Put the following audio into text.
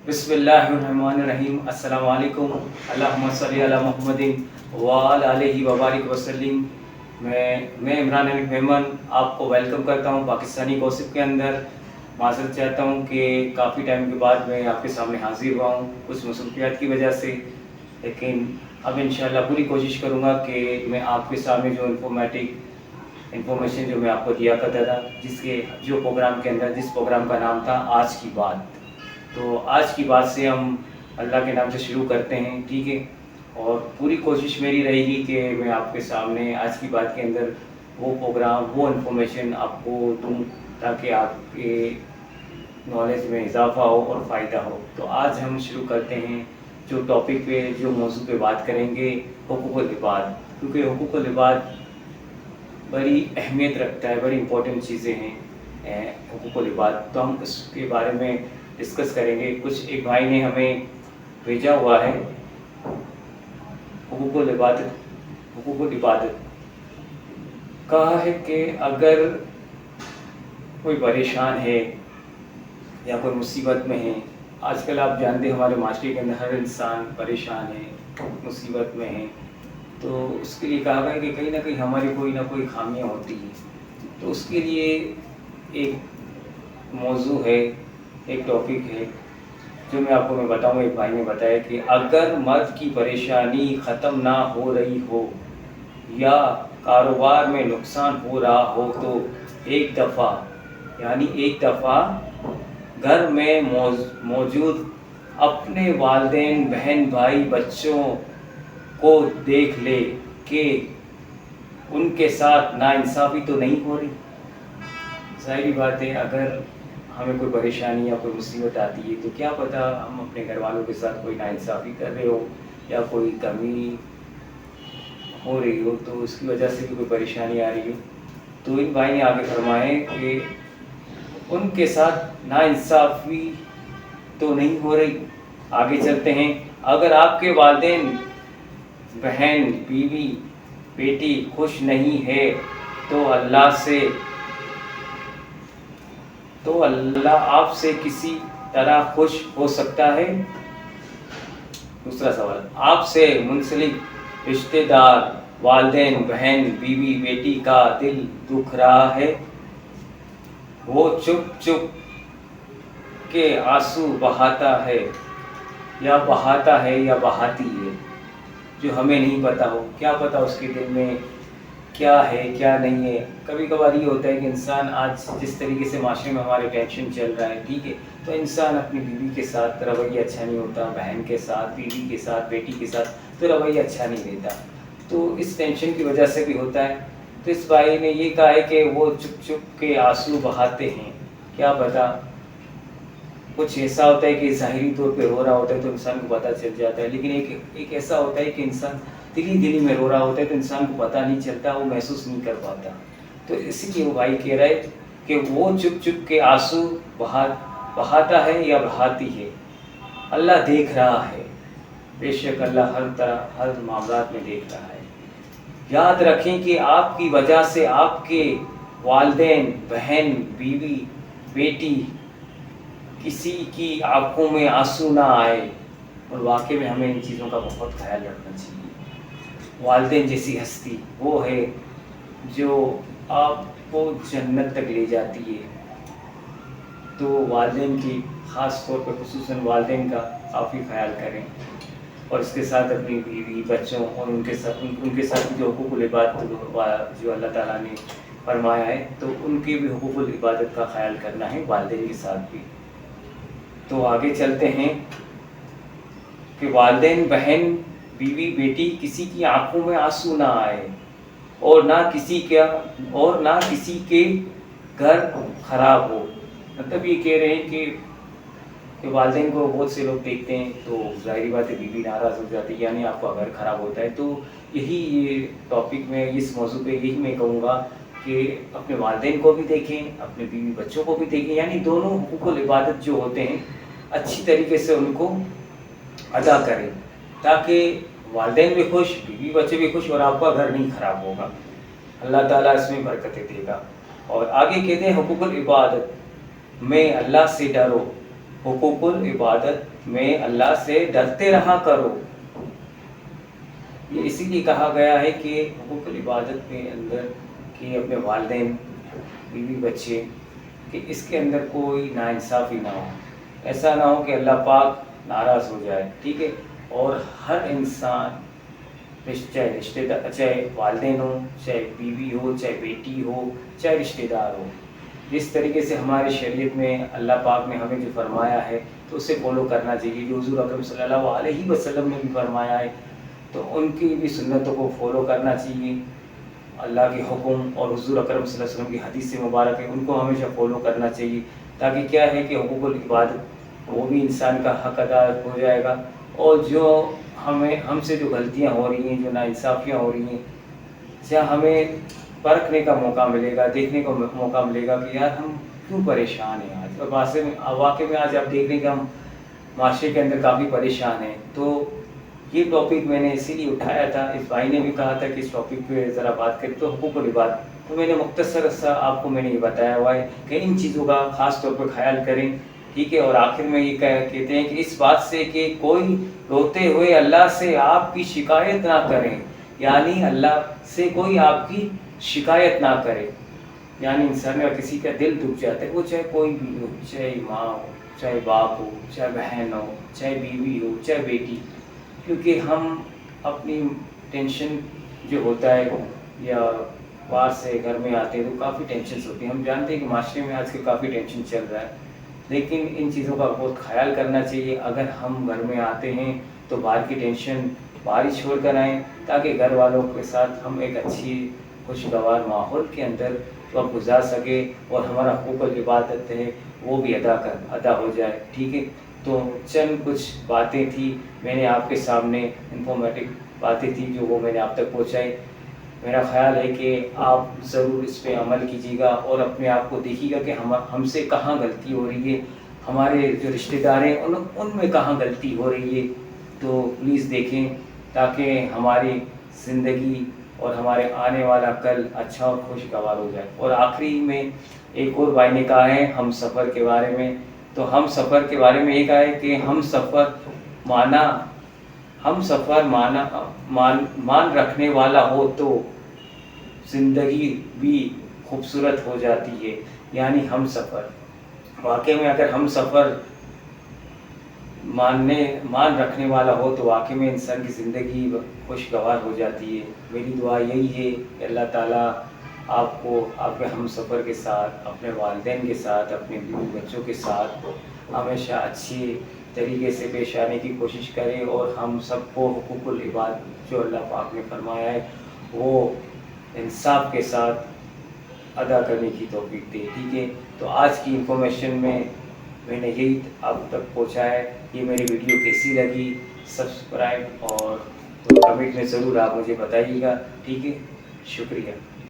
बिस्मिल्लाहिर्रहमानिर्रहीम। अस्सलाम वालेकुम। अल्लाहुम्मा सल्ली अला मुहम्मदिन व अला आलिहि व बारिक वसल्लिम। मैं इमरान हनीफ मेमन आपको वेलकम करता हूँ पाकिस्तानी गॉसिप के अंदर। माज़रत चाहता हूँ कि काफ़ी टाइम के बाद मैं आपके सामने हाज़िर हुआ हूँ कुछ मसरूफियात की वजह से, लेकिन अब इंशाअल्लाह पूरी कोशिश करूँगा कि मैं आपके सामने जो इन्फॉर्मेशन जो मैं आपको दिया करता था, जिस प्रोग्राम का नाम था आज की बात। तो आज की बात से हम अल्लाह के नाम से शुरू करते हैं, ठीक है। और पूरी कोशिश मेरी रहेगी कि मैं आपके सामने आज की बात के अंदर वो इन्फॉर्मेशन आपको दूँ ताकि आपके नॉलेज में इजाफ़ा हो और फ़ायदा हो। तो आज हम शुरू करते हैं जो टॉपिक पे, जो मौजू पे बात करेंगे, हुकूकुल इबाद। क्योंकि हुकूकुल इबाद बड़ी अहमियत रखता है, बड़ी इंपॉर्टेंट चीज़ें हैं हुकूकुल इबाद। तो हम इसके बारे में डिस्कस करेंगे। एक भाई ने हमें भेजा हुआ है हुकूकुल इबादत कहा है कि अगर कोई परेशान है या कोई मुसीबत में है, आजकल आप जानते हैं हमारे माशरे के अंदर हर इंसान परेशान है, मुसीबत में है, तो उसके लिए कहा गया कि कहीं ना कहीं हमारी कोई ना कोई खामियां होती हैं। तो उसके लिए एक मौजू है, एक टॉपिक है जो मैं बताऊँ। एक भाई ने बताया कि अगर मर्द की परेशानी ख़त्म ना हो रही हो या कारोबार में नुकसान हो रहा हो तो एक दफ़ा घर में मौजूद अपने वालिदैन, बहन, भाई, बच्चों को देख ले कि उनके साथ नाइंसाफ़ी तो नहीं हो रही। ज़ाहिरी बात है, अगर हमें कोई परेशानी या कोई मुसीबत आती है तो क्या पता हम अपने घर वालों के साथ कोई नाइंसाफ़ी कर रहे हो या कोई कमी हो रही हो, तो उसकी वजह से भी कोई परेशानी आ रही हो। तो इन भाई ने आगे फरमाए कि उनके साथ नाइंसाफ़ी तो नहीं हो रही। आगे चलते हैं। अगर आपके वालिदैन, बहन, बीवी, बेटी खुश नहीं है तो अल्लाह आपसे किसी तरह खुश हो सकता है। दूसरा सवाल, आपसे मुंसलिक रिश्तेदार, वालिदैन, बहन, बीवी, बेटी का दिल दुख रहा है, वो चुप चुप के आंसू बहाता है या बहाती है, जो हमें नहीं पता हो। क्या पता उसके दिल में क्या है क्या नहीं है। कभी कभार ये होता है कि इंसान, आज जिस तरीके से माशरे में हमारे टेंशन चल रहा है, ठीक है, तो इंसान अपनी बीवी के साथ रवैया अच्छा नहीं होता, बहन के साथ, बीवी के साथ, बेटी के साथ तो रवैया अच्छा नहीं देता, तो इस टेंशन की वजह से भी होता है। तो इस भाई ने ये कहा है कि वो चुप चुप के आंसू बहाते हैं। क्या पता कुछ ऐसा होता है कि ज़ाहिरी तौर पे रो रहा होता है तो इंसान को पता चल जाता है, लेकिन एक ऐसा होता है कि इंसान दिली में रो रहा होता है तो इंसान को पता नहीं चलता, वो महसूस नहीं कर पाता। तो इसीलिए वो भाई कह रहा है कि वो चुप चुप के आंसू बहाता है या बहाती है, अल्लाह देख रहा है। बेशक अल्लाह हर मामलात में देख रहा है। याद रखें कि आपकी वजह से आपके वालिदैन, बहन, बीवी, बेटी, किसी की आंखों में आंसू ना आए। और वाकई में हमें इन चीज़ों का बहुत ख्याल रखना चाहिए। वालिदैन जैसी हस्ती वो है जो आपको जन्नत तक ले जाती है। तो वालिदैन की ख़ास तौर पर खुसूसन वालिदैन का काफ़ी ख्याल करें, और इसके साथ अपनी बीवी, बच्चों और उनके साथ जो हुकूकुल इबादत जो अल्लाह ताला ने फरमाया है, तो उनकी भी हुकूकुल इबादत का ख्याल करना है वालिदैन के साथ भी। तो आगे चलते हैं कि वालिदैन, बहन, बीवी, बेटी, किसी की आंखों में आंसू ना आए और ना किसी के घर खराब हो। मतलब ये कह रहे हैं कि वालिदैन को बहुत से लोग देखते हैं तो ज़ाहिरी बात है बीवी नाराज़ हो जाती है, यानी आपका घर ख़राब होता है। तो ये टॉपिक में, इस मौजू पे यही मैं कहूँगा कि अपने वालिदैन को भी देखें, अपने बीवी बच्चों को भी देखें, यानी दोनों हुकूकुल इबादत जो होते हैं अच्छी तरीके से उनको अदा करें, ताकि वालिदैन भी खुश, बीवी बच्चे भी खुश और आपका घर नहीं ख़राब होगा। अल्लाह ताला इसमें बरकतें देगा। और आगे कहते हैं हुकूकुल इबादत में अल्लाह से डरो, حقوق العبادت میں اللہ سے ڈرتے رہا کرو. یہ اسی لیے کہا گیا ہے کہ حقوق العبادت کے اندر کہ اپنے والدین، بیوی، بچے، کہ اس کے اندر کوئی ناانصافی نہ ہو. ایسا نہ ہو کہ اللہ پاک ناراض ہو جائے. ٹھیک ہے. اور ہر انسان، چاہے رشتے دار، چاہے والدین ہو، چاہے بیوی ہو، چاہے بیٹی ہو، چاہے رشتے دار ہو، جس طریقے سے ہماری شریعت میں اللہ پاک نے ہمیں جو فرمایا ہے تو اسے فالو کرنا چاہیے. جو حضور اکرم صلی اللہ علیہ وسلم نے بھی فرمایا ہے تو ان کی بھی سنتوں کو فالو کرنا چاہیے. اللہ کے حکم اور حضور اکرم صلی اللہ علیہ وسلم کی حدیث مبارک ہے، ان کو ہمیشہ فالو کرنا چاہیے. تاکہ کیا ہے کہ حقوق العبادت وہ بھی انسان کا حق ادا ہو جائے گا. اور جو ہم سے جو غلطیاں ہو رہی ہیں، جو ناانصافیاں ہو رہی ہیں، جہاں ہمیں پرکھنے کا موقع ملے گا، دیکھنے کا موقع ملے گا کہ یار ہم کیوں پریشان ہیں آج. اور واقع میں آج آپ دیکھ رہے ہیں کہ ہم معاشرے کے اندر کافی پریشان ہیں. تو یہ ٹاپک میں نے اسی لیے اٹھایا تھا. اس بھائی نے بھی کہا تھا کہ اس ٹاپک پہ ذرا بات کریں تو حقوق العبادت. تو میں نے مختصر سا آپ کو میں نے یہ بتایا ہوا ہے کہ ان چیزوں کا خاص طور پر خیال کریں. ٹھیک ہے. اور آخر میں یہ کہتے ہیں کہ اس بات سے کہ کوئی روتے ہوئے اللہ سے آپ کی شکایت نہ کریں. یعنی اللہ سے کوئی آپ کی شکایت نہ کرے. یعنی انسان کا کسی کا دل دکھ جاتا ہے، وہ چاہے کوئی بھی ہو، چاہے ماں ہو، چاہے باپ ہو، چاہے بہن ہو، چاہے بیوی ہو، چاہے بیٹی. کیونکہ ہم اپنی ٹینشن جو ہوتا ہے یا باہر سے گھر میں آتے ہیں تو کافی ٹینشنس ہوتی ہیں. ہم جانتے ہیں کہ معاشرے میں آج کل کافی ٹینشن چل رہا ہے، لیکن ان چیزوں کا بہت خیال کرنا چاہیے. اگر ہم گھر میں آتے ہیں تو باہر کی ٹینشن باہر ہی چھوڑ کر آئیں تاکہ گھر والوں کے ساتھ ہم ایک اچھی خوشگوار ماحول کے اندر وقت گزار سکے اور ہمارا حقوق العبادت ہے وہ بھی ادا ہو جائے. ٹھیک ہے. تو چند کچھ باتیں تھیں، میں نے آپ کے سامنے انفارمیٹو باتیں تھیں جو وہ میں نے آپ تک پہنچائی. میرا خیال ہے کہ آپ ضرور اس پہ عمل کیجیے گا اور اپنے آپ کو دیکھیے گا کہ ہم سے کہاں غلطی ہو رہی ہے، ہمارے جو رشتہ دار ہیں ان میں کہاں غلطی ہو رہی ہے. تو پلیز دیکھیں تاکہ ہماری زندگی اور ہمارے آنے والا کل اچھا اور خوشگوار ہو جائے. اور آخری میں ایک اور بھائی نے کہا ہے ہم سفر کے بارے میں. تو ہم سفر کے بارے میں یہ کہا ہے کہ ہم سفر مان رکھنے والا ہو تو زندگی بھی خوبصورت ہو جاتی ہے. یعنی ہم سفر، واقع میں اگر ہم سفر مان رکھنے والا ہو تو واقعی میں انسان کی زندگی خوشگوار ہو جاتی ہے. میری دعا یہی ہے کہ اللہ تعالیٰ آپ کو آپ کے ہم سفر کے ساتھ، اپنے والدین کے ساتھ، اپنے بیوی بچوں کے ساتھ ہمیشہ اچھی طریقے سے پیش آنے کی کوشش کرے اور ہم سب کو حقوق العباد جو اللہ پاک نے فرمایا ہے وہ انصاف کے ساتھ ادا کرنے کی توفیق دے. ٹھیک ہے. تو آج کی انفارمیشن میں نے یہی آپ تک پہنچا ہے. یہ میری ویڈیو کیسی لگی سبسکرائب اور کمنٹ میں ضرور آپ مجھے بتائیے گا. ٹھیک ہے. شکریہ.